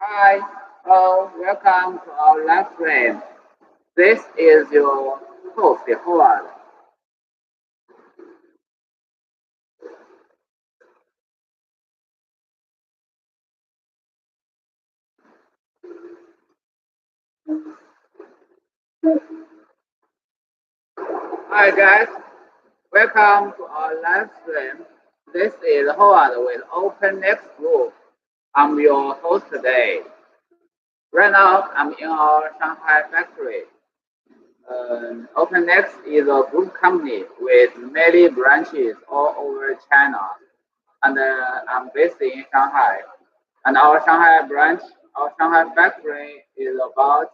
Hi, welcome to our live stream. This is your host, Howard. Hi guys, welcome to our live stream. This is Howard with Open Next Group. I'm your host today. Right now, I'm in our Shanghai factory. OpenNext is a group company with many branches all over China, and I'm based in Shanghai. And our Shanghai branch, our Shanghai factory is about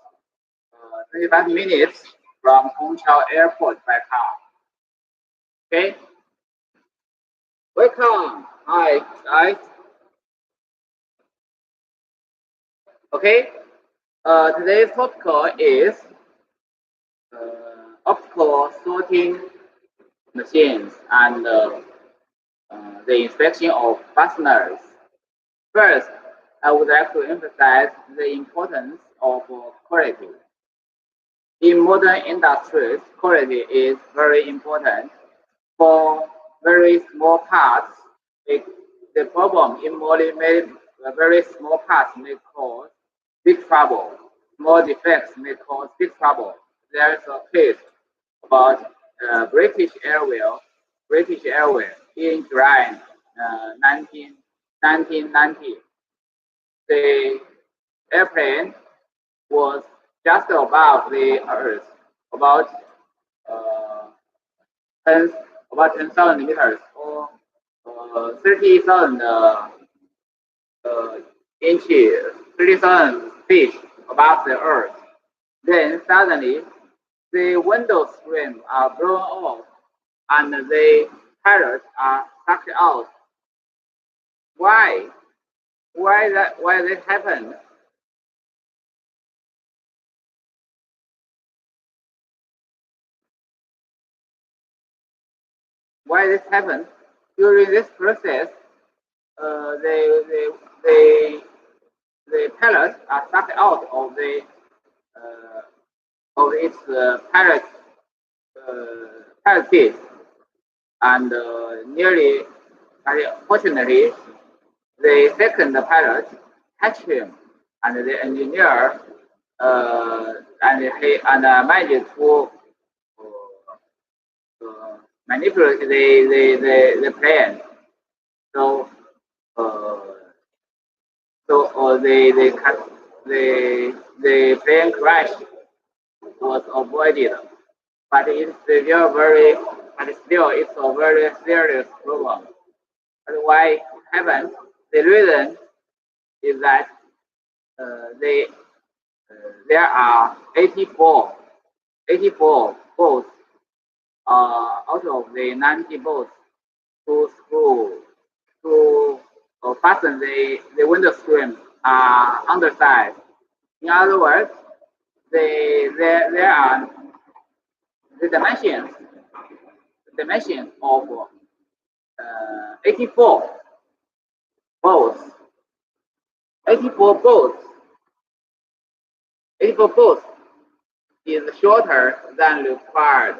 25 minutes from Hongqiao Airport by car. Okay, welcome. Hi, guys. Okay, today's topic is optical sorting machines and the inspection of fasteners. First, I would like to emphasize the importance of quality. In modern industries, quality is very important. For very small parts, the problem in very small parts may cause big trouble. Small defects may cause big trouble. There is a case about British Airways in July 1990. The airplane was just above the Earth, about uh, 10 about 10,000 meters or 30,000 inches, 30,000 feet above the Earth. Then suddenly, the window screens are blown off and the pilots are sucked out. Why? Why that happened? Why this happened? During this process, uh, they, they, they, the pilots are sucked out uh, of its pilot seat, and fortunately, the second pilot catch him, and the engineer managed to manipulate the plane. So uh, the plane crash was avoided, but it's a very serious problem. And why it happened? The reason is that they there are 84 bolts out of the 90 bolts to screw to fasten the window screen underside. In other words, there are the dimensions of 84 bolts. 84 bolts. 84 bolts is shorter than required.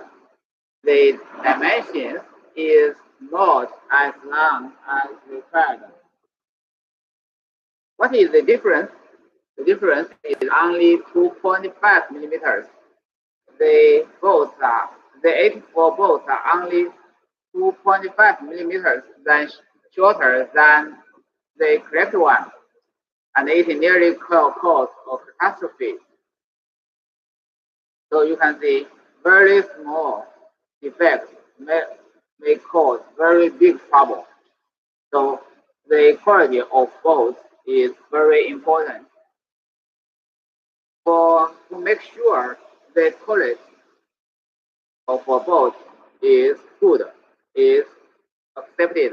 The dimensions is not as long as required. What is the difference? The difference is only 2.5 millimeters. The 84 bolts are only 2.5 millimeters than shorter than the correct one, and it nearly caused a catastrophe. So you can see very small defects may cause very big trouble. So the quality of bolts is very important. To make sure the quality of a bolt is good, is accepted,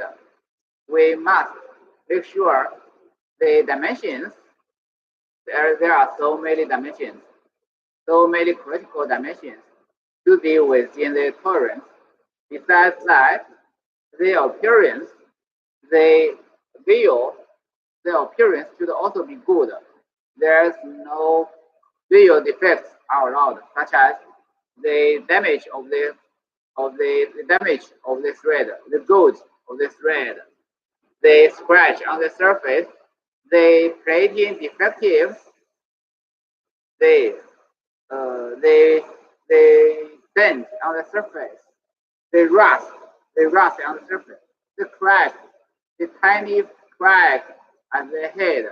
we must make sure the dimensions, there are so many dimensions, so many critical dimensions to be within the tolerance. Besides that, the appearance, the visual, the appearance should also be good. There's no visual defects are allowed, such as the damage of the damage of the thread, the gouge of the thread, the scratch on the surface, the plating defectives, the the dent on the surface, the rust on the surface, the crack, the tiny crack at the head.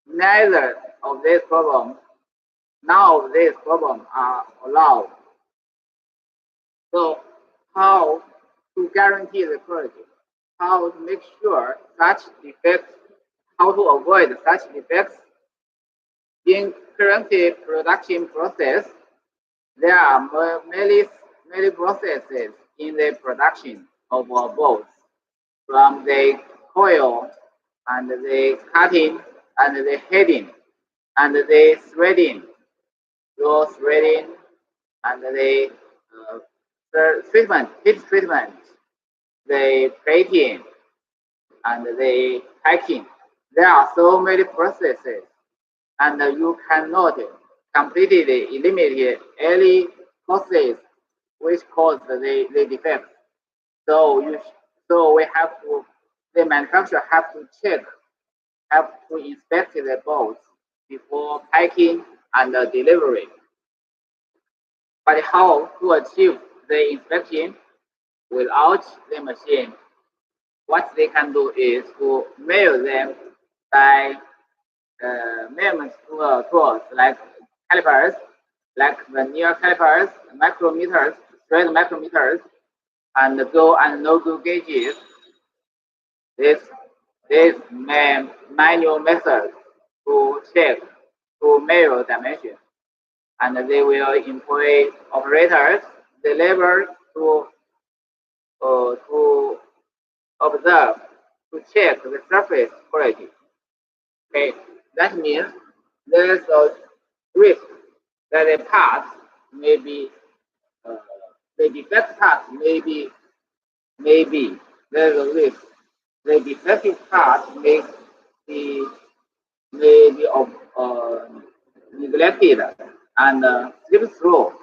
Neither of these problems, none of these problems are allowed. So how to guarantee the quality? How to make sure such defects? How to avoid such defects? In current production process, there are many processes in the production of bolts, from the coil and the cutting and the heading and the threading, raw threading and the treatment, heat treatment, the plating and the packing. There are so many processes, and you cannot completely eliminate any process which cause the defect. So we have to, the manufacturer have to check, have to inspect the bolts before packing and delivery. But how to achieve the inspection without the machine? What they can do is to measure them by measurement tools like calipers, like vernier calipers, micrometers, thread micrometers, and go and no go gauges. This manual method to check, to measure dimensions, and they will employ operators, the labor to observe, to check the surface quality. Okay, that means there is a risk that the parts may be, the defect part maybe there is a risk. The defective part may be neglected and slip through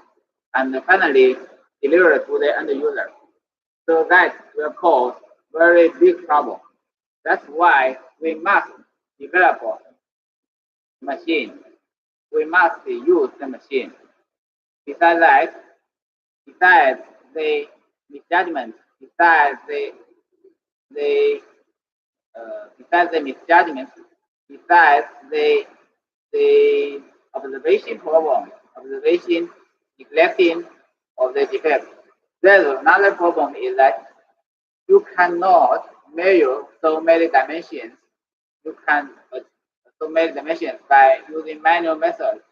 and finally delivered to the end user. So that will cause very big trouble. That's why we must develop a machine. We must use the machine. Besides that, besides the misjudgment, the besides the misjudgment, besides the observation problem, observation neglecting of the defect. There's another problem is that you cannot measure so many dimensions. You can so many dimensions by using manual methods.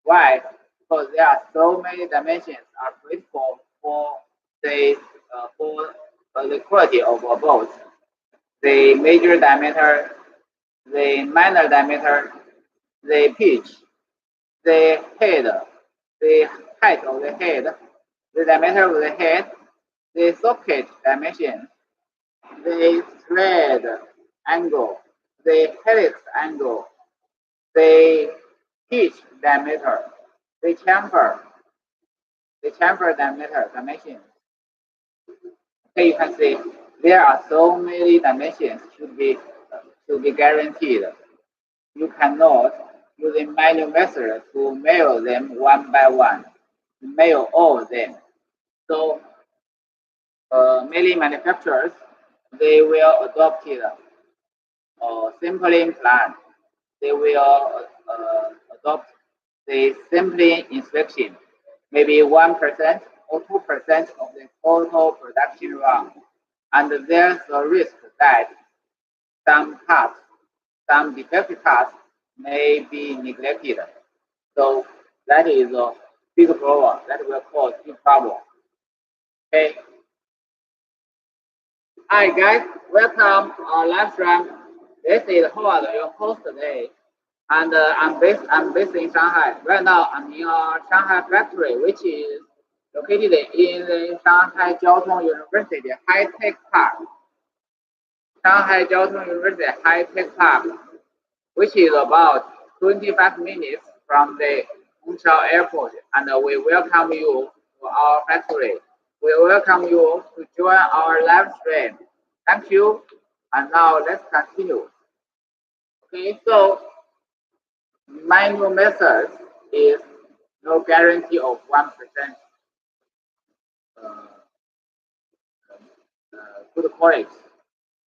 Why? Because there are so many dimensions are critical for the quality of a bolt. The major diameter, the minor diameter, the pitch, the head, the height of the head, the diameter of the head, the socket dimension, the thread angle, the helix angle, the pitch diameter, the chamfer diameter dimension. Okay, you can see there are so many dimensions should be guaranteed. You cannot use a manual method to measure them one by one, to measure all of them. So many manufacturers, they will adopt sampling plan. They will adopt the sampling inspection, maybe 1% or 2% of the total production run. And there's a risk that some parts, some defective parts may be neglected. So that is a big problem that will cause big trouble. Okay. Hi guys, welcome to our live stream. This is Howard, your host today, and I'm based in Shanghai. Right now, I'm in our Shanghai factory, which is located in the Shanghai Jiaotong University High Tech Park. Shanghai Jiaotong University High Tech Park. which is about 25 minutes from the Montreal airport, and we welcome you to our factory. We welcome you to join our live stream. Thank you. And now let's continue. Okay, so manual method is no guarantee of 1% uh, good quality.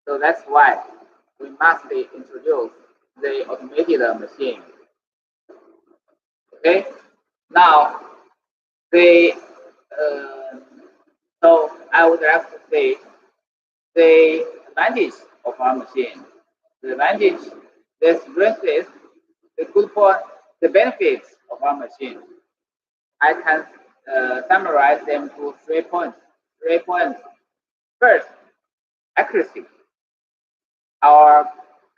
So that's why we must introduce the automated machine. Okay, now the so I would like to say the advantage of our machine. The advantage, the strengths, the good point, the benefits of our machine. I can summarize them to 3 points. 3 points. First, accuracy. Our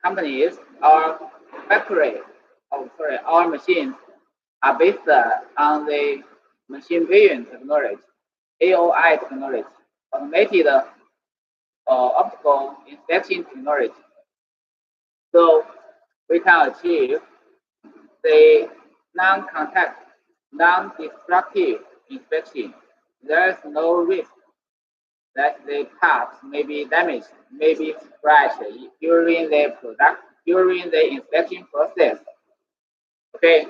companies, our factory, our machines are based on the machine vision technology, AOI technology, automated optical inspection technology. So we can achieve the non-contact, non-destructive inspection. There is no risk that the parts may be damaged, may be scratched during the inspection process. Okay,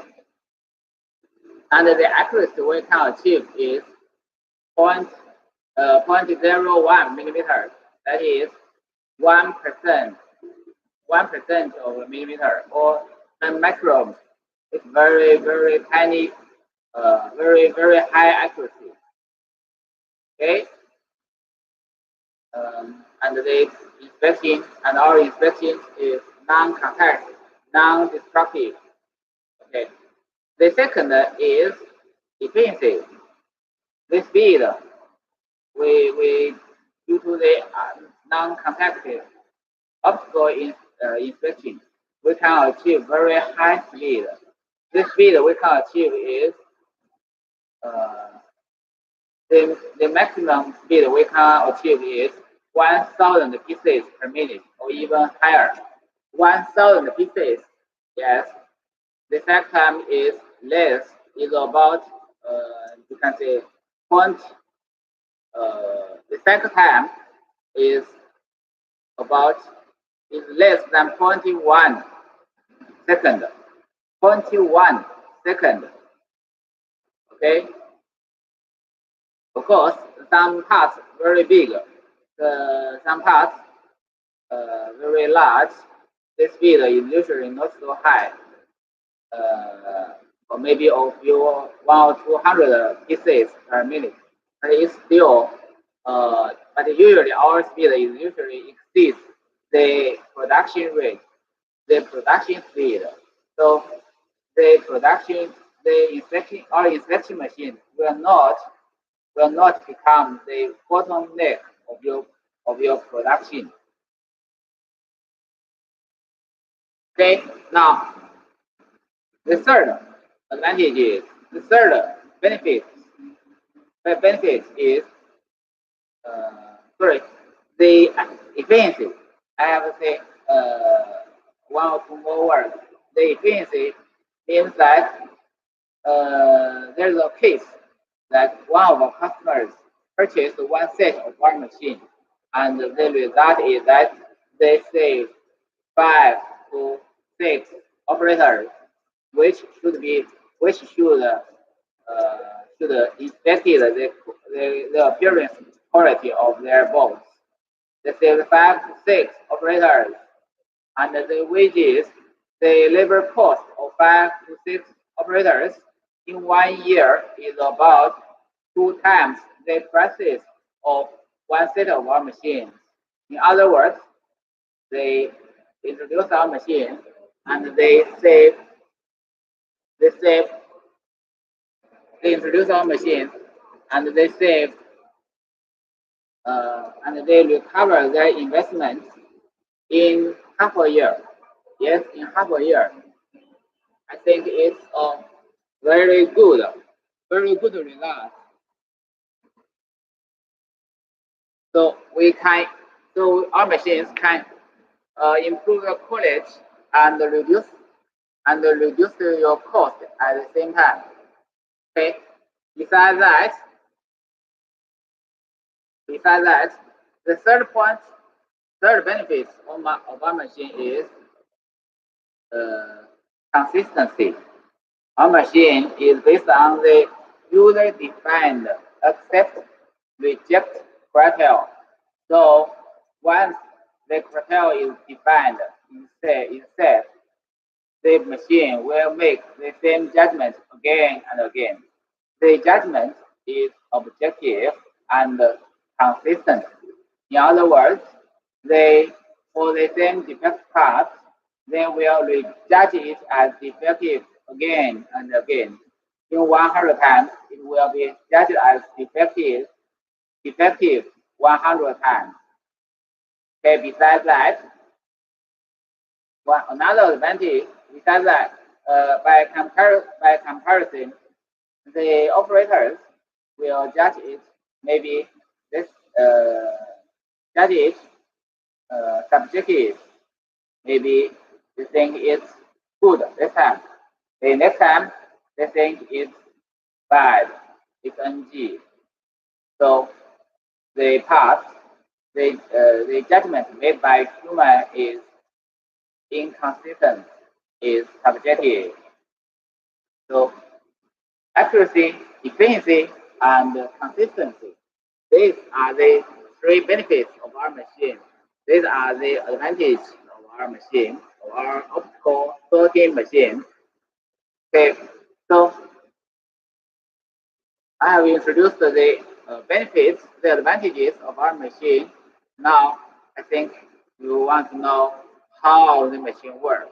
and the accuracy we can achieve is 0.01 millimeter. That is 1%, 1% of a millimeter, or 10 microns. It's very, very tiny, very, very high accuracy. Okay, and the inspection and our inspection is non-contact, non-destructive. Okay. The second is efficiency. The speed we due to the non-contact optical inspection, we can achieve very high speed. The speed we can achieve is the maximum speed we can achieve is 1,000 pieces per minute, or even higher. 1,000 pieces, yes. The cycle time is less, is about you can say point. The cycle time is about is less than 0.1 second. 0.1 second. Okay. Of course, some parts very big, some parts very large. The speed is usually not so high, or maybe a few 1 or 200 pieces per minute. But it's still, but usually our speed is usually exceeds the production rate, the production speed. So the production, our inspection machine will not become the bottleneck of your production. Okay, now the third advantage is the third benefit is the efficiency. I have to say one or two more words. The efficiency means that there's a case that one of our customers purchased one set of one machine, and the result is that they save 5 to 6 operators, which should inspect the appearance quality of their boats. They save 5 to 6 operators, and the wages, the labor cost of 5 to 6 operators in 1 year is about 2 times the prices of one set of our machines. In other words, they introduce our machine and they introduce our machine and they save and they recover their investment in half a year. Yes, in half a year. I think it's a very good result. So our machines can improve the quality and reduce your cost at the same time. Okay. Besides that, the third benefit of our machine is consistency. Our machine is based on the user-defined accept reject criteria. So once the criteria is defined in set, the machine will make the same judgment again and again. The judgment is objective and consistent. In other words, for the same defect part, they will judge it as defective again and again. In 100 times, it will be judged as defective 100 times. Okay, besides that, another advantage, besides that, by comparison, the operators will judge it, maybe this judge it subjective. Maybe they think it's good this time. The next time they think it's bad, it's NG. So the judgment made by human is inconsistent, is subjective. So accuracy, efficiency, and consistency. These are the three benefits of our machine. These are the advantages of our machine, of our optical sorting machine. Okay, so I have introduced the benefits, the advantages of our machine. Now, I think you want to know how the machine works.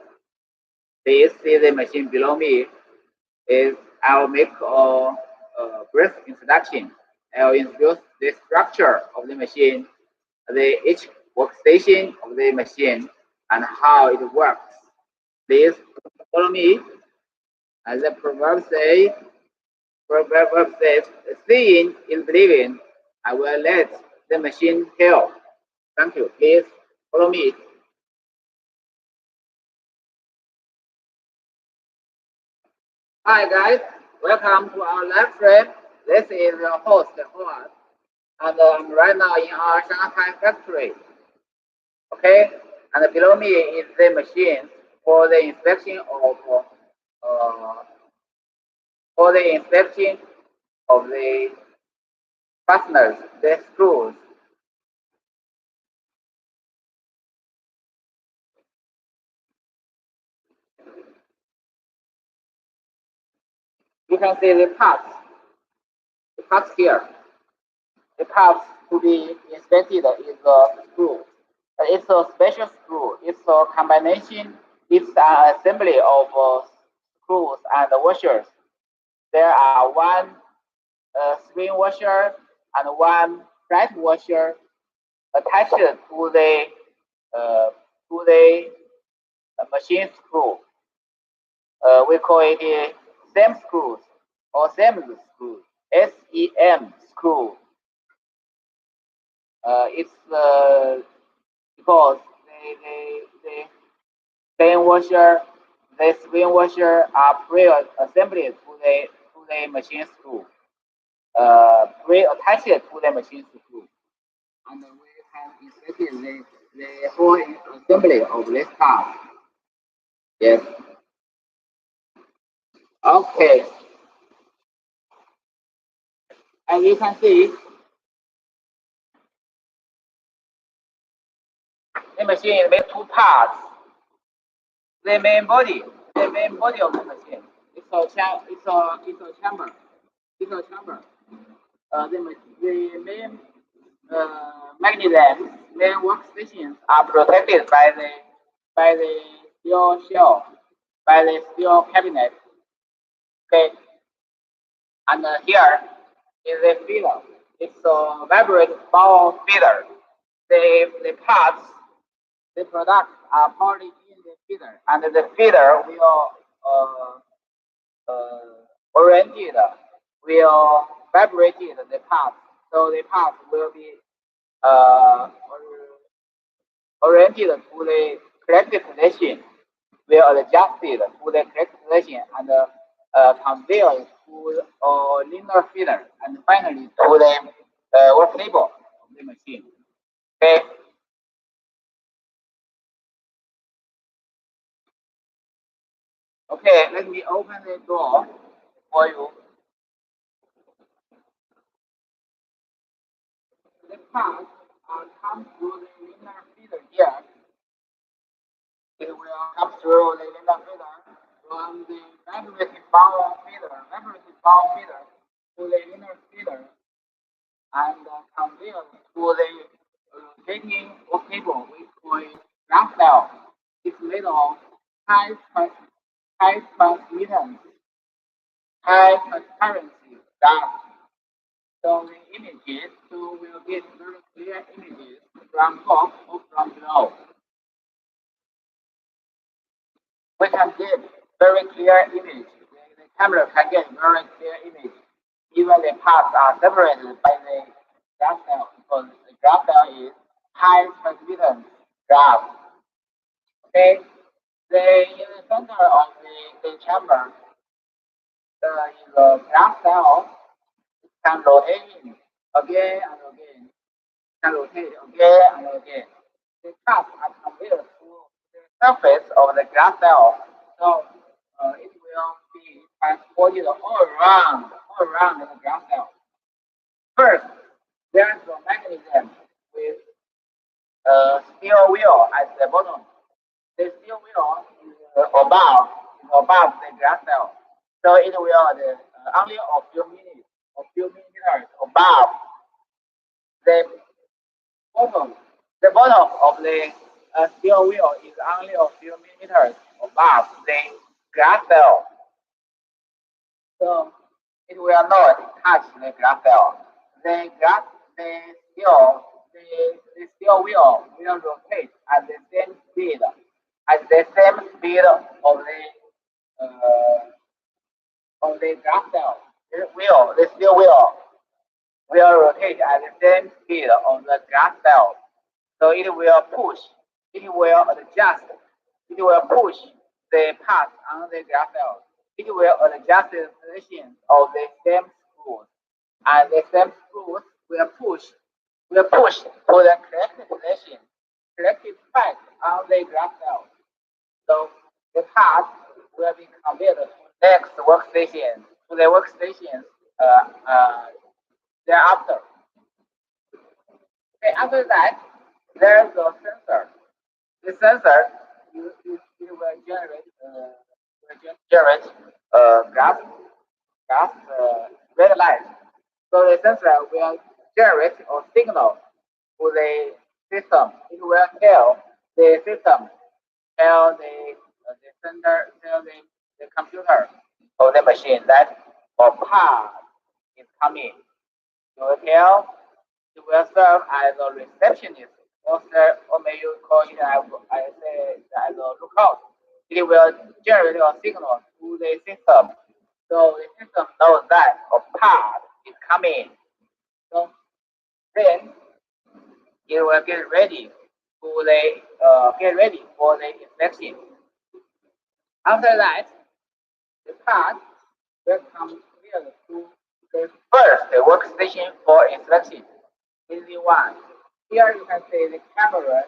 Please see the machine below me. I'll make a brief introduction. I'll introduce the structure of the machine, each workstation of the machine, and how it works. Please follow me. As the proverb says, seeing is believing. I will let the machine help. Thank you. Please follow me. Hi guys, welcome to our live stream. This is your host, Howard, and I'm right now in our Shanghai factory. Okay, and below me is the machine for the inspection of the fasteners, the screws. You can see the parts here. The parts to be inspected is a screw. It's a special screw. It's a combination. It's an assembly of screws and washers. There are one swing washer and one flat washer attached to the machine screw. We call it SEM screws or SEM screw. SEM screw. It's because the swing washer, the swing washer are pre-assembled to the machine screw, pre-attached to the machine screw, and we have inserted the whole assembly of this part. Yes. Okay. As you can see, the machine is made two parts. The main body of the machine. It's a chamber. The main mechanisms, main workstations are protected by the steel shell, by the steel cabinet. Okay, and here is the feeder. It's a vibrate ball feeder. The parts, the products are poured in the feeder, and the feeder will vibrate the parts. So the parts will be oriented to the correct position. will adjust it to the correct position and convey to a linear feeder and finally to the work table of the machine. Okay. Okay, let me open the door for you. The parts come through the linear feeder here. It will come through the linear feeder from the vibrating bound feeder to the linear feeder and convey to the rotating cable we call glass cell. It's made of high transmittance, high transparency glass. So the images, so we'll get very clear images from top or from below. We can get very clear image. The camera can get very clear image. Even the parts are separated by the glass cell because the glass cell is high transmittance glass. Okay, in the center of the chamber, there is a glass cell. It can rotate again and again. Can rotate again and again. The parts are conveyed to the surface of the glass cell, so it will be transported all around the glass cell. First, there is a mechanism with a steel wheel at the bottom. The steel wheel is above the glass cell, so it will only a few millimeters above the bottom. The bottom of the steel wheel is only a few millimeters above the glass cell, so it will not touch the glass cell. The steel wheel will rotate at the same speed of the glass cell. The steel wheel will rotate at the same speed of the glass cell. So it will adjust, it will push the parts on the glass cell. It will adjust the position of the same screws, and the same screws will push to the correct position, correct effect on the glass cell. So the parts will be conveyed to the workstations thereafter. Okay, after that, there's a sensor. The sensor it will generate gas red light. So the sensor will generate a signal to the system. It will tell the system, tell the computer or the machine that a part is coming. You will serve as a receptionist, or may you call it as a lookout. It will generate a signal to the system, so the system knows that a part is coming. So then it will get ready for the inspection. After that, the part will come here to the workstation for inspection. Easy one. Here you can see the camera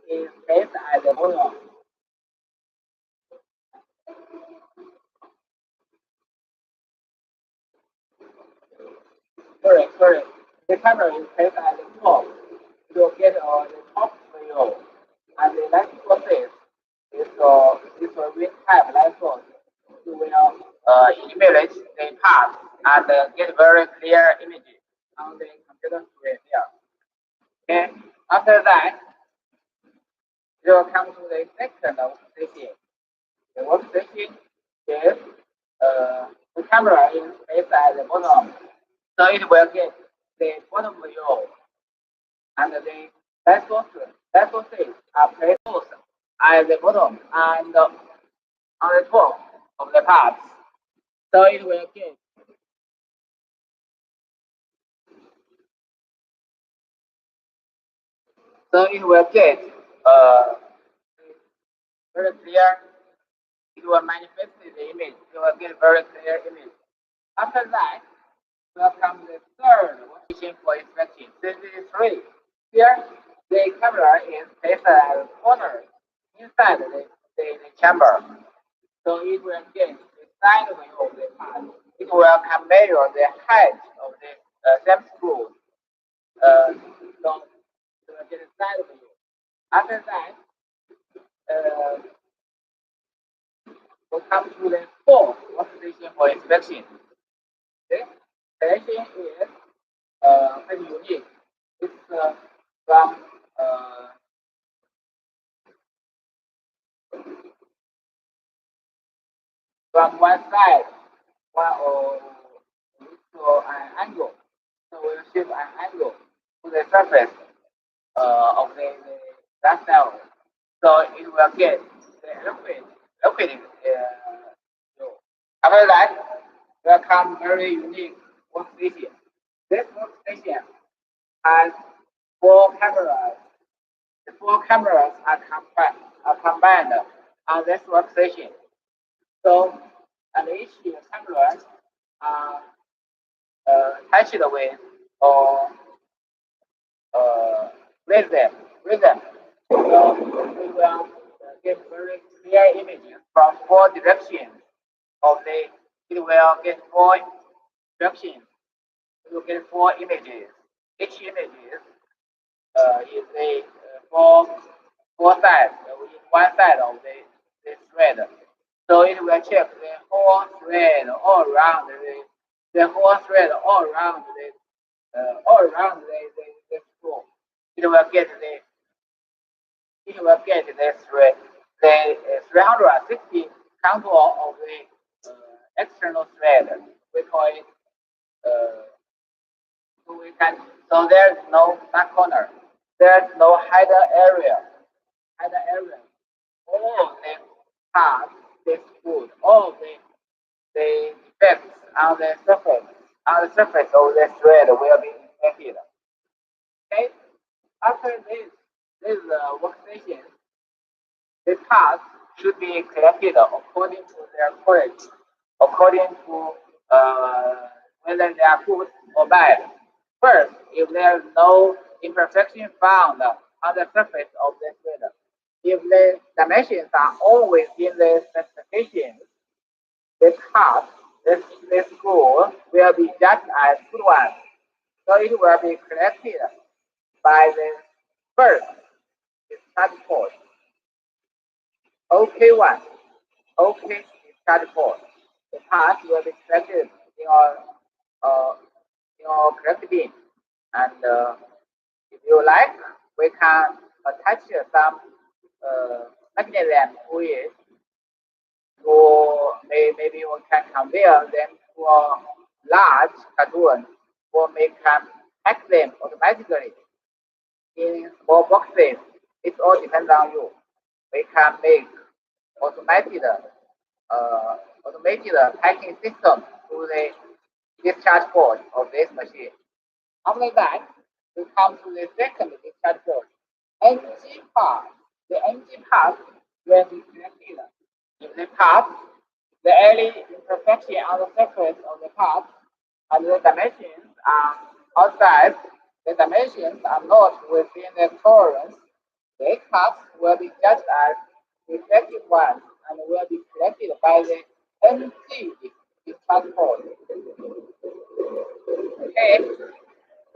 is placed at the bottom. Sorry. The camera is placed at the top. You will get the top view. And the light sources is a real type light source. You will emulate the path and get very clear images on the computer screen here. Okay. After that, you will come to the second workstation. The workstation is the camera is placed at the bottom, so it will get the bottom view, and the light sources are placed at the bottom and on the top of the parts. So it will get uh, very clear it will manifest the image. You will get a very clear image. After that, will come the third workstation for inspection. This is three. Here, the camera is placed at the corner inside the chamber. So it will get the side view of the part. It will can measure the height of the same screw. So it will get a side view. After that, uh, we'll come to the fourth workstation for inspection. This station is very unique. It's from uh, from one side, one or to an angle. So we'll shift an angle to the surface of the glass cell. So it will get the liquid flow. After that, will come very unique workstation. This workstation has four cameras. The four cameras are combined on this workstation. So, and each camera are touched with or uh, with them. So we will get very clear images from four directions of the. It will get four directions. It will get four images. Each image is a four sides. In one side of the thread. So it will check the whole thread all around the whole thread all around the screw. It will get the thread the 360 contour of the external thread. We call it so we can so there's no back corner. There's no hider area. Hider area. All the parts is good. All the defects on the surface of the thread will be inspected. Okay. After this workstation, the parts should be collected according to their quality, according to whether they are good or bad. First, if there is no imperfection found on the surface of the thread, if the dimensions are always in the specifications, the part, the screw will be judged as good one. So it will be collected by the first discharge port. OK1, OK discharge port. The part will be collected uh, in your correct bin. And if you like, we can attach some mechanism to it. Or maybe we can convert them to a large cartoon, or we can pack them automatically in small boxes. It all depends on you. We can make automated automated packing system to the discharge port of this machine. After that, we come to the second discharge port. NG part. The NG part will be connected. If the part, the early imperfection on the surface of the part and the dimensions are outside, the dimensions are not within the tolerance, the parts will be judged as defective ones and will be collected by the NG discharge port. Okay.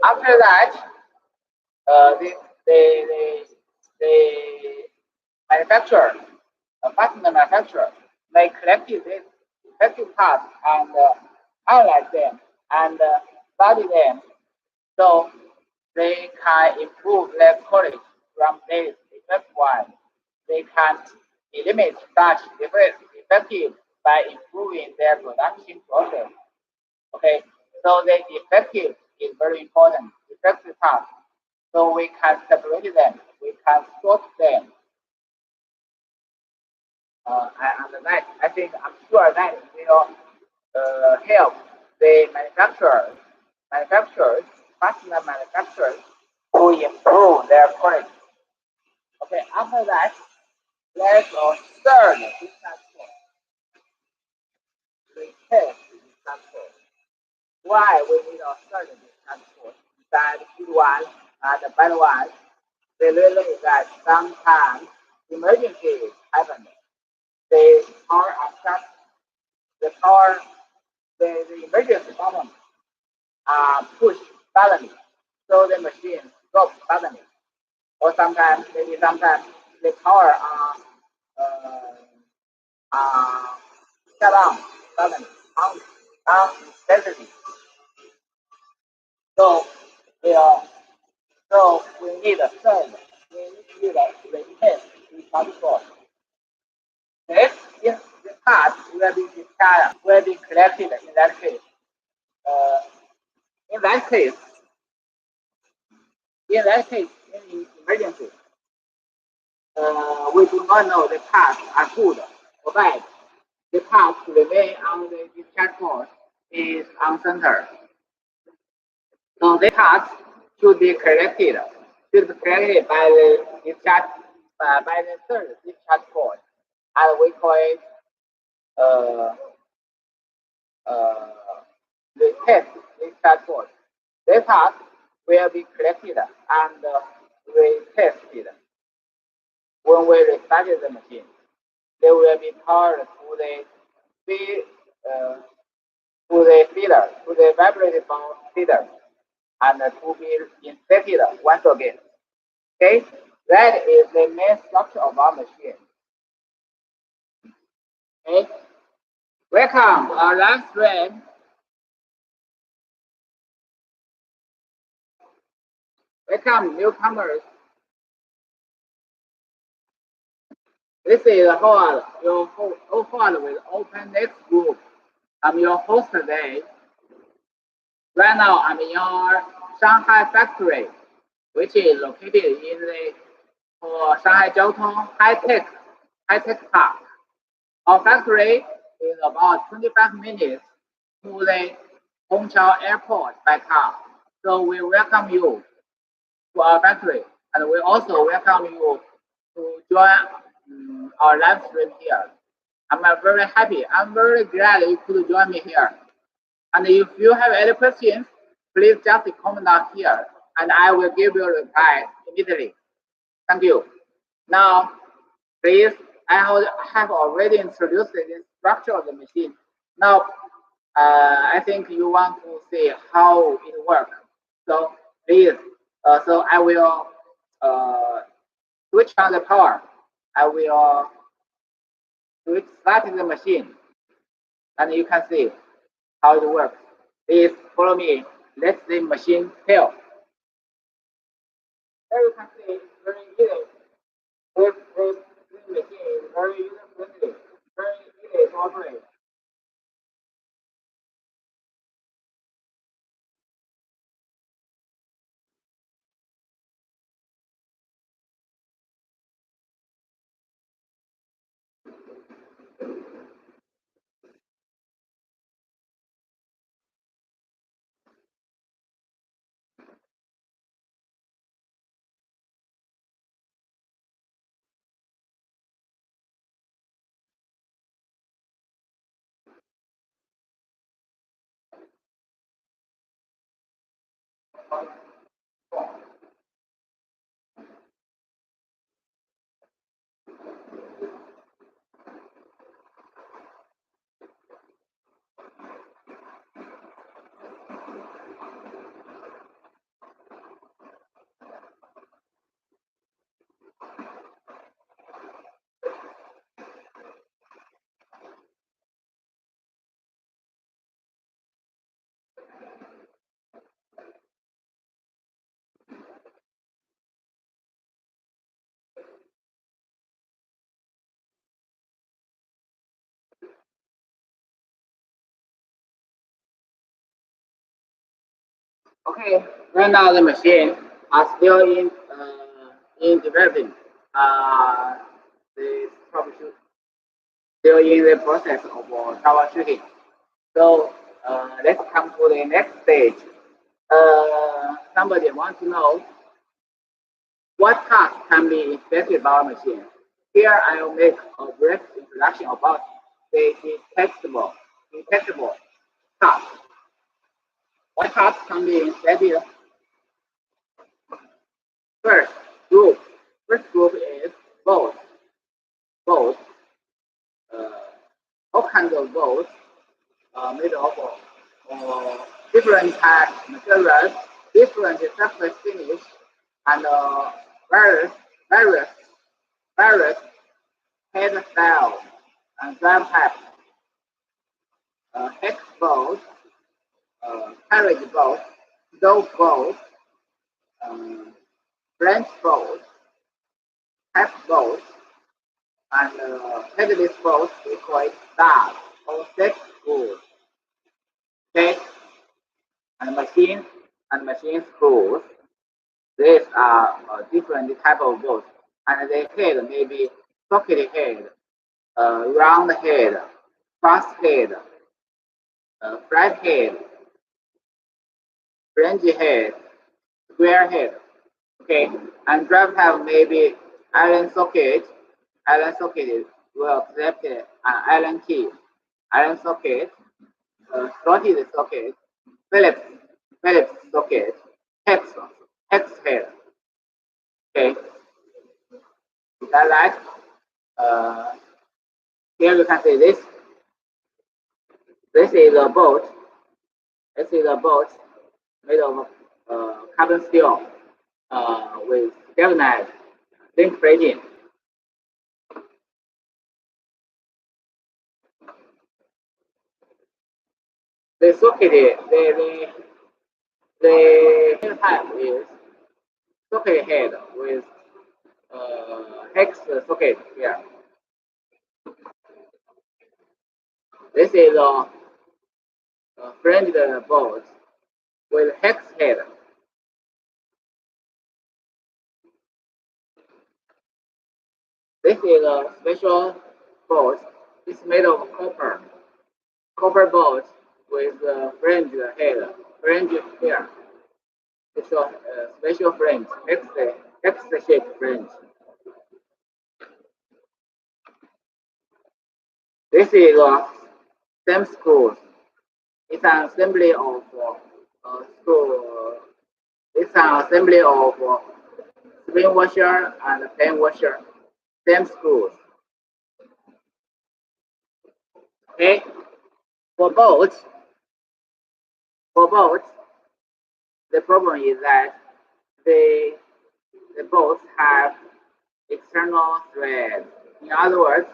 After that, the manufacturer, fastener manufacturer, may collect these defective parts and analyze them and study them so they can improve their quality from this defective one. They can eliminate such defective by improving their production process. Okay, so the defective is very important. Defective parts. So we can separate them. We can sort them. And that I think I'm sure that will help the manufacturers, fastener manufacturers, to improve their quality. Okay, after that, there's a third discharge port. test this transport. Why we need a certain transport? Bad good one and the bad one. The reason is that sometimes emergencies happen. The power are shut, the power, the emergency button are pushed suddenly, so the machine stops suddenly. Or sometimes, maybe sometimes the power uh, are shut down suddenly, unexpectedly. So, yeah, so we need a server. We need a replace the transport. This is the part will be discharged, will be collected in that case. Uh, in that case, in emergency, we do not know the parts are good or bad. The parts remain on the discharge port is uncentered. So the parts should be collected by the discharge by the third discharge port, and we call it uh, uh, the test discharge port. The parts will be collected and retested when we restarted the machine. They will be powered to the feed, uh, to the vibrating feeder, and to be inspected once again. Okay, that is the main structure of our machine. Okay, welcome to our live stream. Welcome newcomers. This is Howard, your Howard with Open Next Group. I'm your host today. Right now, I'm in your Shanghai factory, which is located in the Shanghai Jiaotong High-Tech Park. Our factory is about 25 minutes to the Hongqiao Airport by car. So we welcome you to our factory, and we also welcome you to join our live stream here. I'm very happy. I'm very glad you could join me here. And if you have any questions, please just comment down here, and I will give you a reply immediately. Thank you. Now, please, have already introduced the structure of the machine. Now, I think you want to see how it works. So please, so I will uh, switch on the power. I will switch starting the machine, and you can see how it works. Please follow me. Let the machine fail. There you can see very easy. This machine is very user friendly, very easy to operate. Okay, right now the machine are still in developing. Uh, the troubleshoot still in the process of troubleshooting. So let's come to the next stage. Somebody wants to know what tasks can be inspected by a machine. Here I will make a brief introduction about the detectable. detectable parts. What parts can be inspected? First group. First group is bolts. Bolts. Uh, all kinds of bolts made of different types materials, different surface finish, and various various various head styles and drive types. Hex bolts, carriage bolts, stove bolts, um, branch bolts, tap bolts, and headless bolts we call it stud or set screws. Okay, and machine screws. These are different type of bolts, and the head may be socket head, round head, cross head, flat head, flange head, square head. Okay, and drive have maybe Allen socket. Allen socket will accept an Allen key. Allen socket, slotted socket, Phillips Phillips socket, hex head. Okay, is that right? Uh, Here you can see this. This is a boat. This is a boat made of carbon steel with galvanized zinc plating. The socket, the head type is socket head with hex socket here. This is a flanged bolt with hex head. This is a special bolt. It's made of copper. Copper bolt with flanged head. Flange here. It's a special flange. Hex shaped flange. This is a stem screw. It's an assembly of screw. It's an assembly of spring washer and pen washer. Stem screws. Okay. For bolts, the problem is that the bolts have external threads. In other words,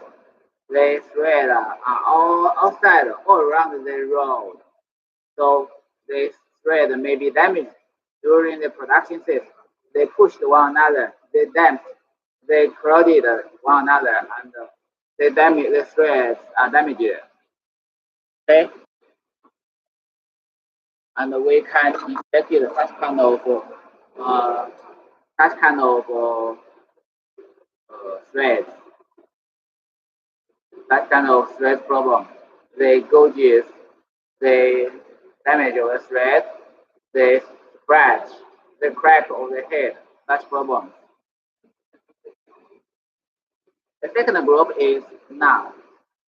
the threads are all outside, all around the road. So the thread may be damaged during the production phase. They pushed one another, they damped, they crowded one another, and the threads are damaged. Okay, and we can inspect uh, such kind of threads, that kind of thread problem. The gouges, the damage of the thread, the scratch, the crack of the head, such problems. The second group is nuts.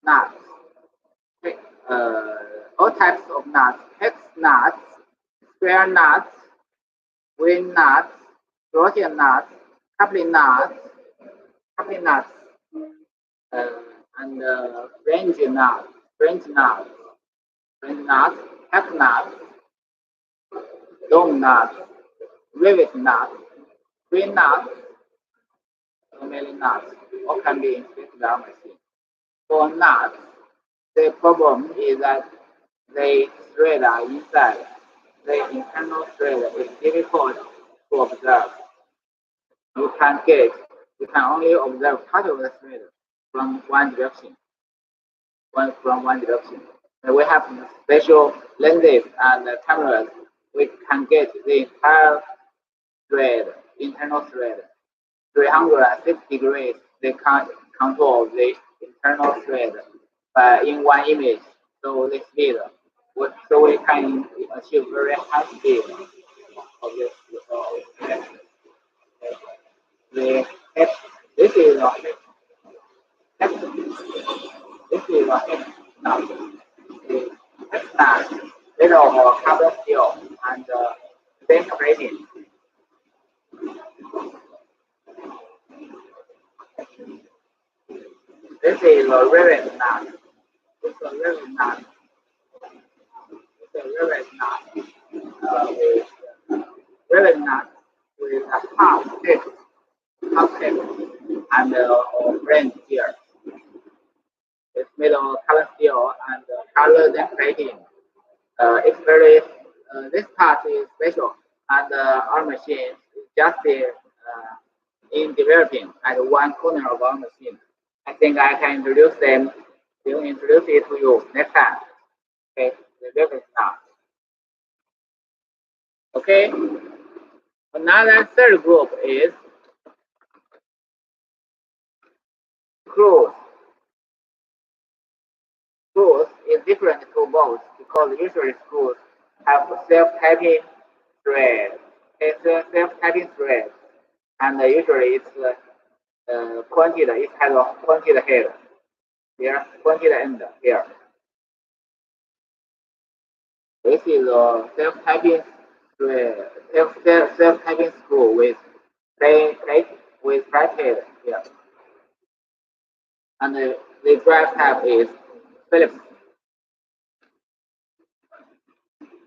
Nuts. Okay. All types of nuts, hex nuts, square nuts, wing nuts, Gordian nuts, coupling nuts, uh, and French nuts, hack nuts, dome nuts, rivet nuts, green nuts, many nuts, all can be inspected on machine. For nuts, the problem is that the thread are inside. The internal thread is difficult to observe. You can get, you can only observe part of the thread from one direction. From one direction. And we have special lenses and cameras. We can get the entire thread, internal thread, 360 degrees. They can control the internal thread in one image. So the speed, so we can achieve very high speed of this. The X, this is a X, this is a X now. The made of carbon steel and zinc plating. This is a rivet nut. It's a rivet nut. It's a rivet nut. With rivet nut with a half tip, and brain here. It's made of carbon steel and color zinc plating. It's very this part is special, and our machine is just in developing at one corner of our machine. I think I can introduce them. Will introduce it to you next time. Okay, the reference now. Okay, another third group is screws. Screws is different to bolts because usually screws have self-tapping thread. It's a self-tapping thread, and usually it's pointed. It has a pointed head here, pointed end here. This is a self-tapping self-tapping screw with plate with flat head here, and the drive tab is Phillips.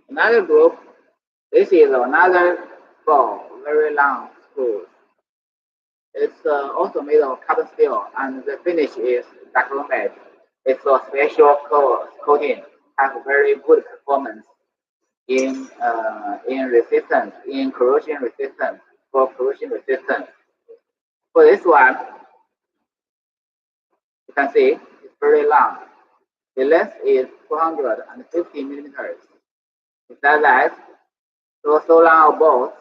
Another group. This is another four very long screw. It's also made of carbon steel, and the finish is dichromate. It's a special coating, has very good performance in resistance, in corrosion resistance, for corrosion resistance. For this one, you can see it's very long. The length is 250 millimeters. Besides that, for so long both,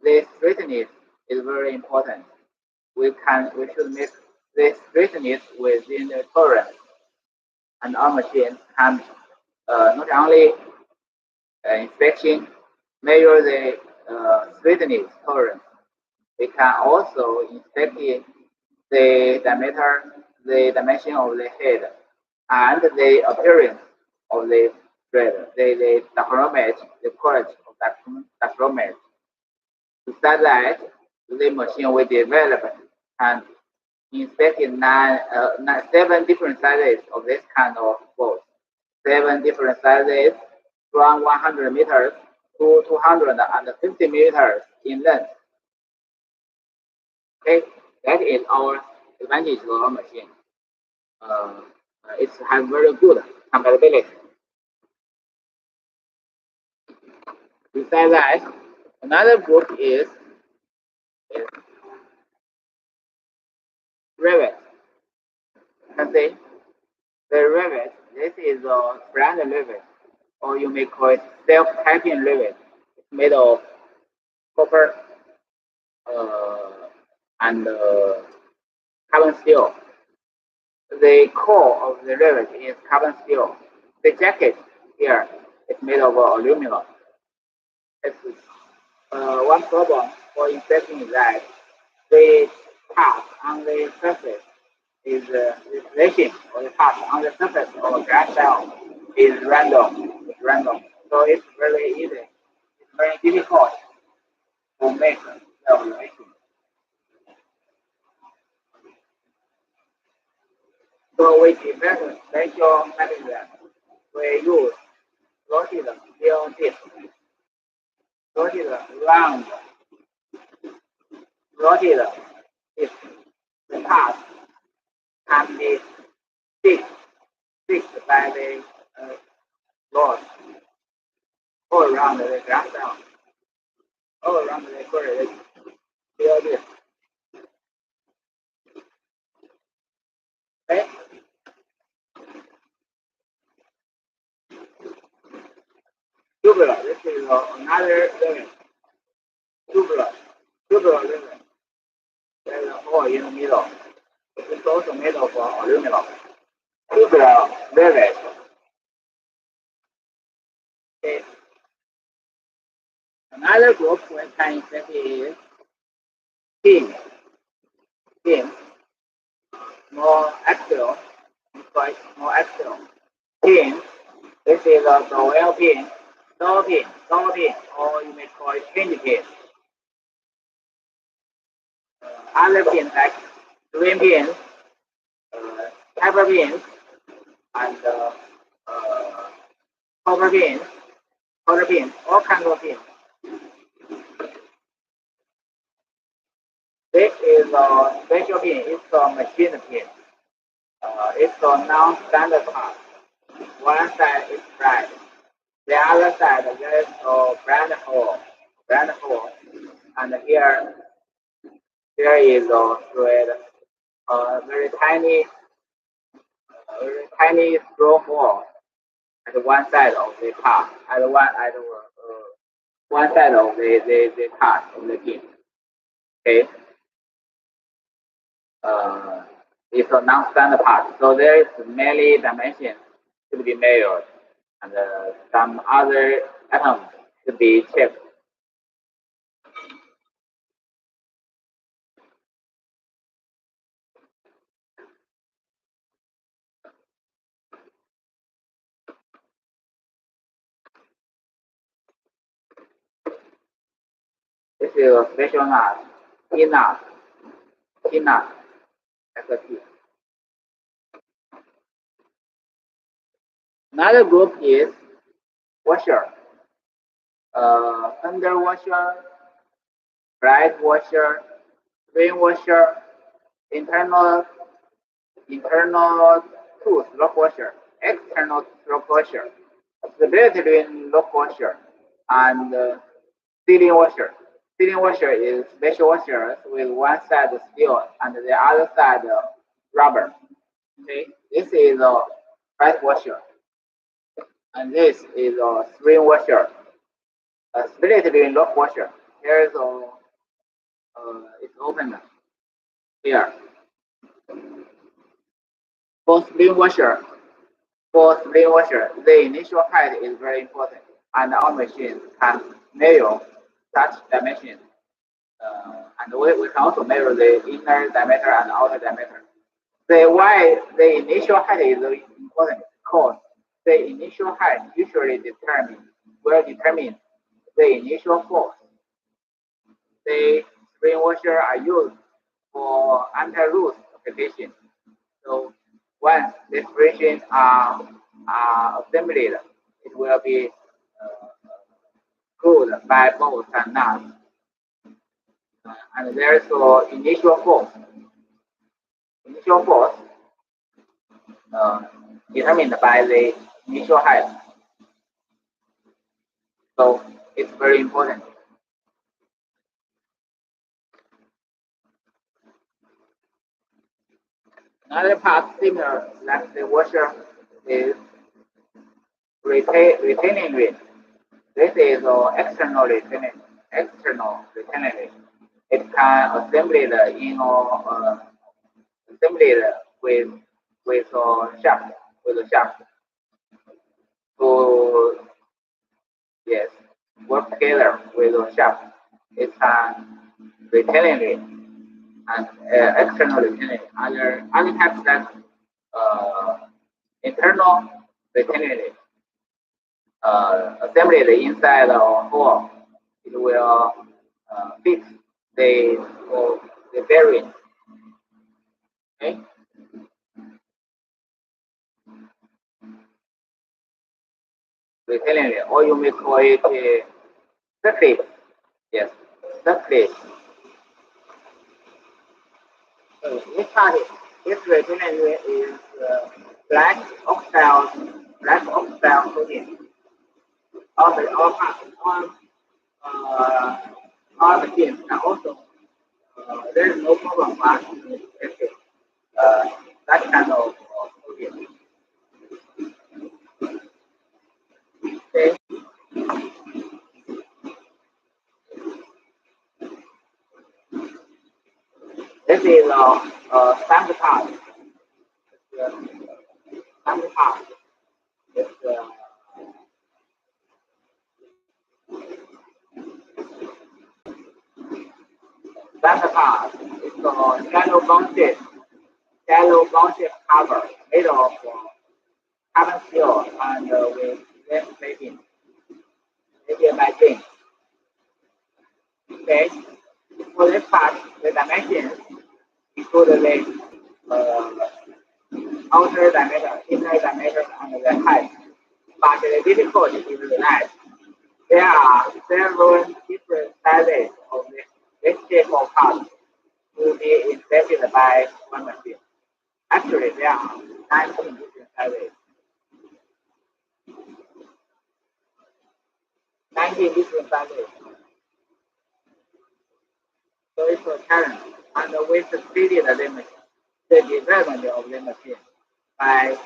the straightness is very important. We should make the straightness within the tolerance, and our machine can not only inspection measure the straightness tolerance. We can also inspect the diameter, the dimension of the head, and the appearance of the thread, the dichromate, the quality of dichromate. Besides that, the machine will develop and inspect 7 different sizes of this kind of bolt. 7 different sizes from 100 meters to 250 meters in length. Okay, that is our advantage of our machine. It has very good compatibility. Besides that, another group is rivet. You can see the rivet. This is a brand rivet, or you may call it self-tapping rivet. It's made of copper and carbon steel. The core of the rivet is carbon steel. The jacket here is made of aluminum. It's one problem for inspection is that the part on the surface is reflection, or the part on the surface of a glass cell is random. It's random. So it's very easy. It's very difficult to make the evaluation. So we develop special mechanism. We use rotated steel disc, rotated round, rotated disc. The part can be fixed by the rod all around the glass cell, all around the steel disc. Okay? Tubular. This is another limit. Tubular limit. There's a hole in the middle. It's also made of aluminum. Tubular limit. Okay. Another group we can inspect is pin. Pin. More axial. Quite more axial. Pin. This is a dowel pin. door pin, or you may call it hinge pin. Other pins like swing pins, taper pins, and uh, cover pins, all kinds of pins. This is a special pin. It's a machine pin. It's a non-standard part. One side is bright. The other side there is a brand hole, and here is a thread, very tiny straw hole at one side of the part, one side of the part of the pin. Okay, uh, it's a non-standard part, so there is many dimensions to be measured, and some other atoms to be checked. This is a special nut, pin nut, XT. Another group is washer, under washer, bright washer, swing washer, internal tooth lock washer, external lock washer, stability between lock washer, and sealing washer. Sealing washer is special washers with one side steel and the other side rubber. Okay, this is a bright washer, and this is a swing washer. Split between lock washer. Here is a it's open here. For spring washer, the initial height is very important, and our machines can measure such dimensions. And we can also measure the inner diameter and outer diameter. Why the initial height is important? Because the initial height usually will determine the initial force. The spring washer are used for anti-roof application. So once the springs are assembled, it will be screwed by bolts and nuts. And there is also initial force. Initial force determined by the initial height. So it's very important. Another part similar like the washer is retaining ring. This is external retaining ring. It can assemble assembled with a shaft to yes work together with a shaft. It's an retaining ring and external retaining. Other types like uh, internal retaining ring. Assembled inside a hole. It will fix the the bearing. Okay. Retaining ring, or you may call it a circuit. Yes, circuit. So this retaining ring is black oxide coating. All uh, all machines and also there is no problem with uh, that kind of coating. Okay. This is standard part. Uh, standard part. It's standard part. It's a shallow bone shape cover made of carbon steel and with glass plating. maybe a machine. Okay, for this part, the dimensions include the outer diameter, inner diameter, and the height. But the difficulty is that there are several different sizes of this shape of part to be inspected by one machine. Actually, there are 19 different sizes. 19 different sizes. So it's a challenge. And we succeeded the development of the machine by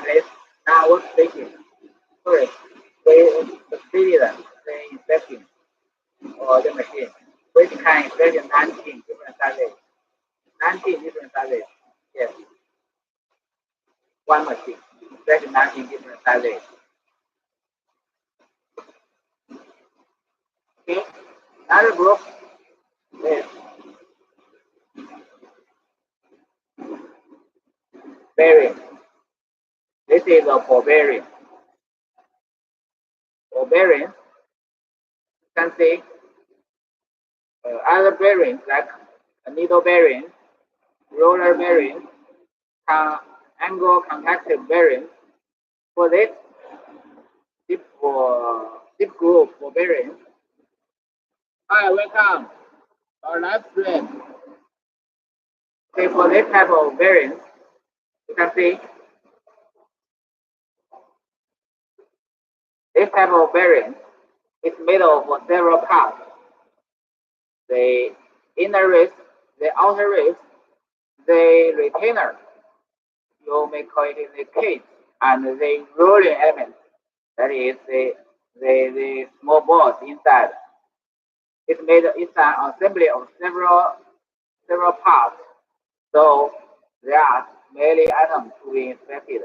this workstation. First, we succeeded the inspection of the machine, which can inspect 19 different sizes. 19 different sizes. Yes, one machine. Inspect 19 different sizes. Okay. Another group is bearing. This is a ball bearing. Ball bearing, you can see other bearings like a needle bearing, roller bearing, angle contactive bearing. For this deep group for bearings. Hi, welcome. Our live stream. Okay, for this type of bearings, you can see this type of bearing is made of several parts. The inner wrist, the outer wrist, the retainer, you may call it the cage, and the rolling element, that is the small balls inside. It's an assembly of several parts. So there are many items to be inspected.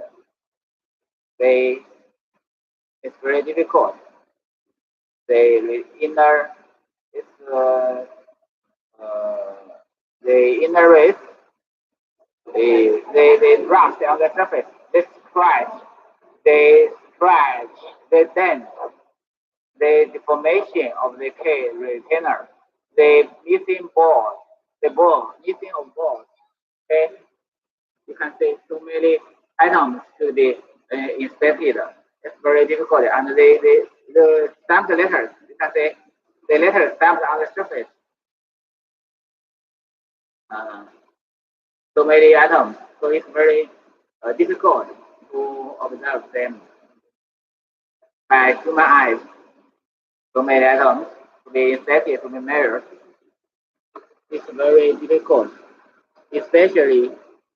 It's very difficult. The inner is the inner wrist, the rust on the surface, the scratch, the dent, the deformation of the K retainer, the missing ball, the ball, missing of balls. Okay, you can see so many items to be inspected. It's very difficult, and the stamped letters, you can see the letters stamped on the surface. So many atoms, so it's very difficult to observe them by human eyes. So many atoms to be inspected, to be measured. It's very difficult, especially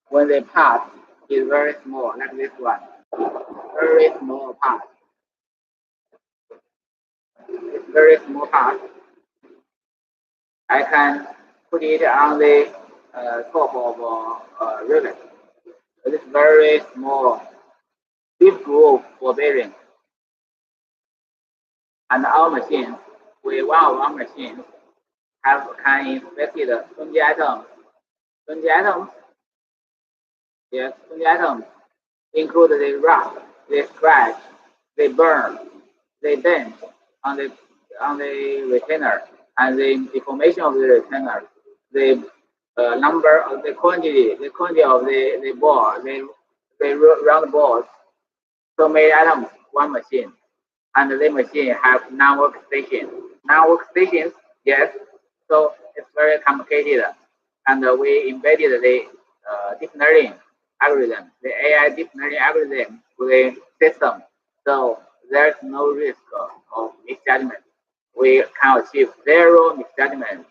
when the part is very small, like this one. Very small part. It's very small part. I can put it on the top of a ribbon. It is very small, deep groove for bearing. And our machines, one of our machines, can inspect 20 items. 20 items, yes, 20 items include the rust, the scratch, the burn, the dent on the retainer, and the deformation of the retainer, the number of the quantity of the ball, the round balls. So many items, one machine, and the machine have non-workstation. Non-workstations, yes. So it's very complicated, and we embedded the deep learning algorithm, the AI deep learning algorithm to the system. So there's no risk of misjudgment. We can achieve zero misjudgment.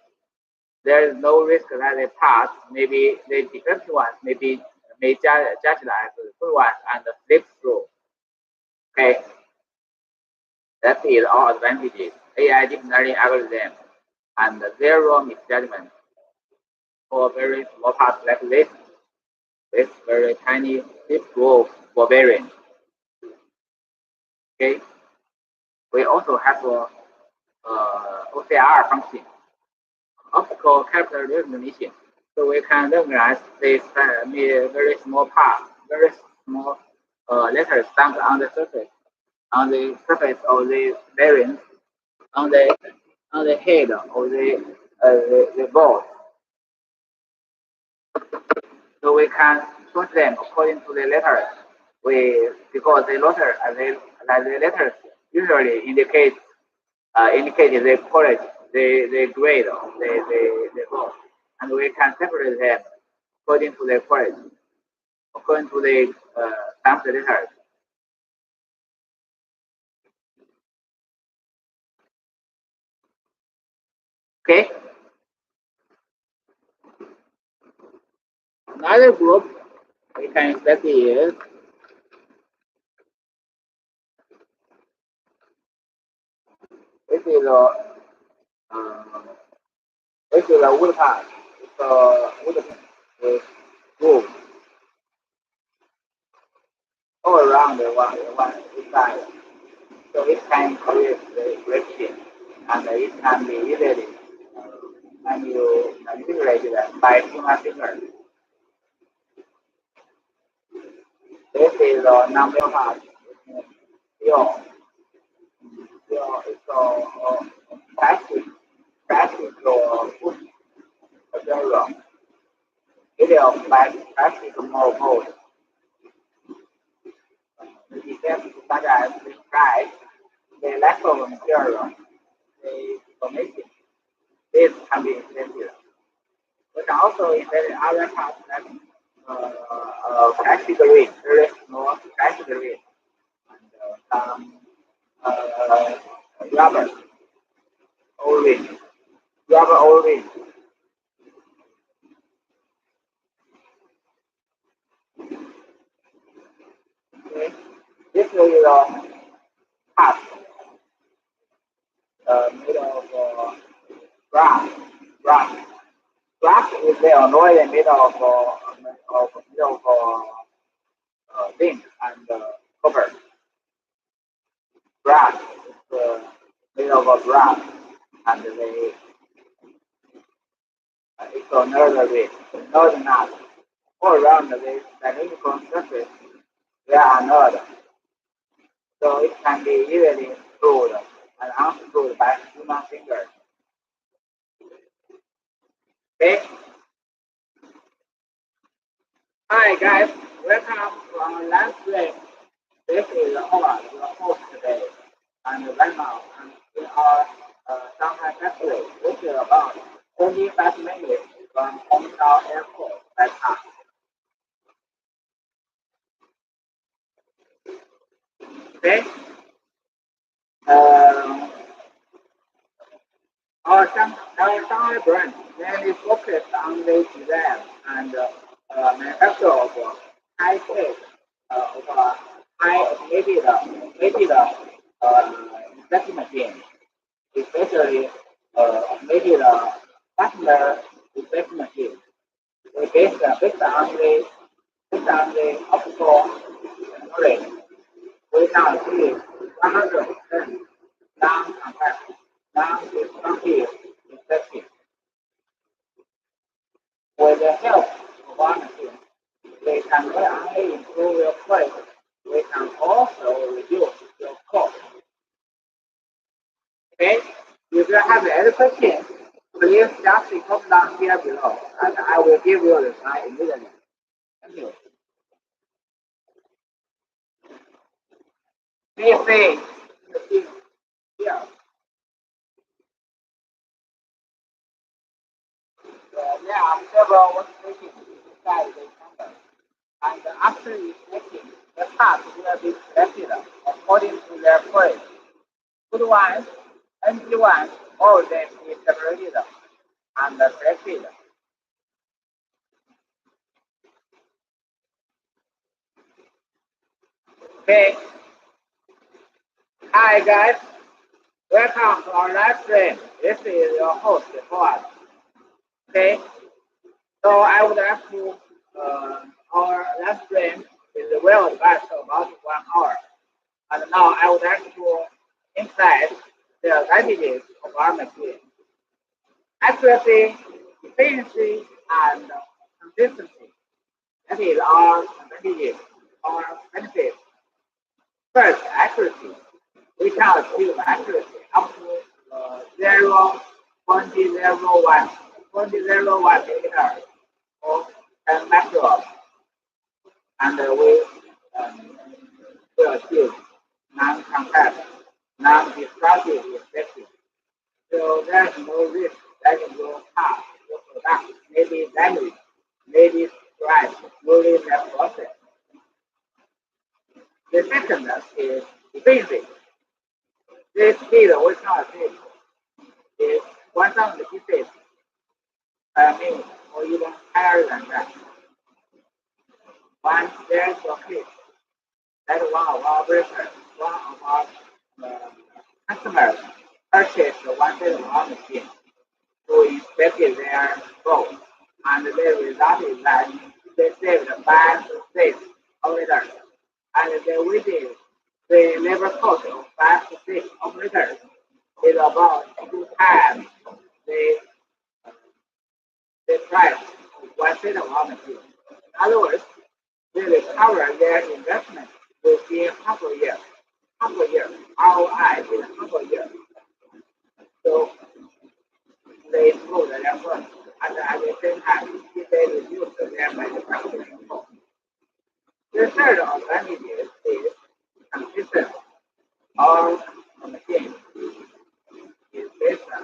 There is no risk that the parts, maybe the defective ones, may judge as the good ones and slip through. Okay, that is all advantages. AI deep learning algorithm and zero misjudgment for very small parts like this very tiny deep groove for bearing. Okay, we also have a OCR function, optical character recognition. So we can recognize this very small part, very small letters stamped on the surface. on the surface of the bearings, on the head of the board. So we can sort them according to the letters. Because the letters usually indicate the quality, the grade of the board, and we can separate them according to the quality, according to the stamp letters. Okay. Another group we can expect is this is a uh, this is a wood part. It's a wood with groove all around the one side. So it can create the friction, and it can be easily manipulated by human finger. This is a number part. Steel, steel is plastic food material. It is plastic mold. The defects such as the price, the lack of material, the information. This can be invented. We can also invent other parts like plastic ring, very small plastic ring, and some uh, rubber O-ring, rubber O-ring. Okay. This is a part made of brass. Brass. Brass is the alloy made of zinc and copper. Brass is made of brass, and it's another way, another knot. All around the cylindrical surface, there are nodes, so it can be easily screwed and unscrewed by human fingers. Okay. Hi guys, welcome to our live stream. This is Howard, your host today. And right now, I'm in our Shanghai factory, which is about 25 minutes from Hongqiao Airport by car. Okay? Um, our Shanghai brand mainly focused on the design and manufacture of high-tech, high automated inspection machines, especially automated fastener inspection machines. They based on the optical technology. We now achieve 100% non-contact, non-destructive inspection. With the help of our machine, we can not only improve your quality, we can also reduce your cost. Okay? If you have any questions, please just comment down here below, and I will give you the reply immediately. Thank you. Please say the thing here. There are several workstations inside the chamber, and after inspecting, the parts will be selected according to their quality. Good ones, empty ones, all of them is separated and selected. Okay. Hi guys, welcome to our live stream. This is your host, Howard. Okay. So I would like to our live stream is well advanced about 1 hour. And now I would like to emphasize the advantages of our machine. Accuracy, efficiency, and consistency. That is our advantages, our benefits. First, accuracy. We can achieve accuracy up to 0.01 millimeter or 10 micron, and we will achieve non-contact, non-destructive inspection. So there's no risk that your part, your product may be damaged, may be scratched during the process. The second is efficiency. This speed we can achieve is 1,000 pieces per minute or even higher than that. Once there's a case that one of our customers purchased one set of our machine to inspect their boat, and the result is that they saved 5 to 6 operators, and they waited the labor cost of 5 to 6 operators is about 2 times the price of one set of our machine. In other words, they recover their investment within half a year. ROI is half a year. So they improve their work, and at the same time, they reduce their manufacturing cost. The third advantage is consistent. Our machine is based on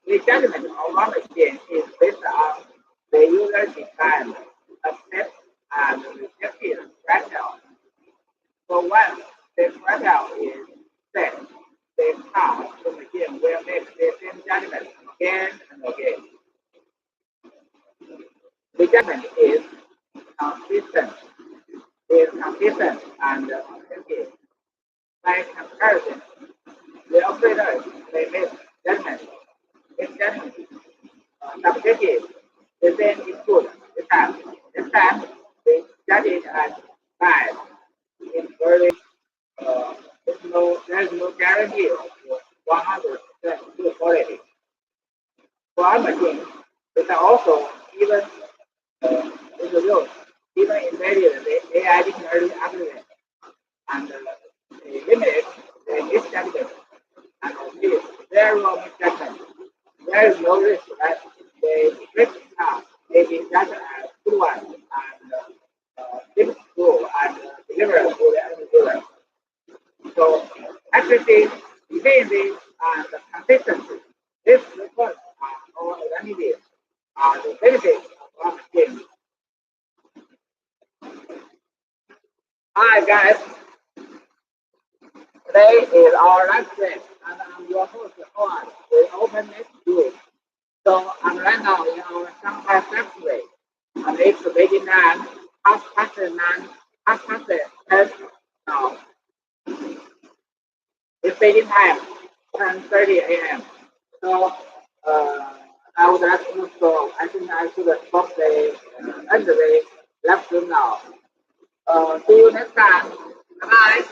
the judgment of our machine is based on the user defined accept and rejected threshold. So once the threshold is set, the machine will make the same judgment again and again. The judgment is consistent, and authentic. By comparison, the operators may make judgment, subjective. The same is good this time they judge it as bad. It's very there's no guarantee of 100% good quality. For our machine, it's also even introduced, even embedded the AI dictionary algorithm and limit the misjudgment and achieve zero misjudgment. There is no risk that the script task may be judged as good one and shipped through and delivered to the end user. So accuracy, efficiency, and consistency. These reports are all advantages are the benefits of our machine. Hi guys, today is our lunch break, and I'm your host, Howard, with OpenNet Group. So I'm right now in our Shanghai factory, and it's Beijing time, half past 10 now. It's Beijing time, 10:30 a.m. So I would like to stop. I think I should stop end the lecture now. See you next time. Bye.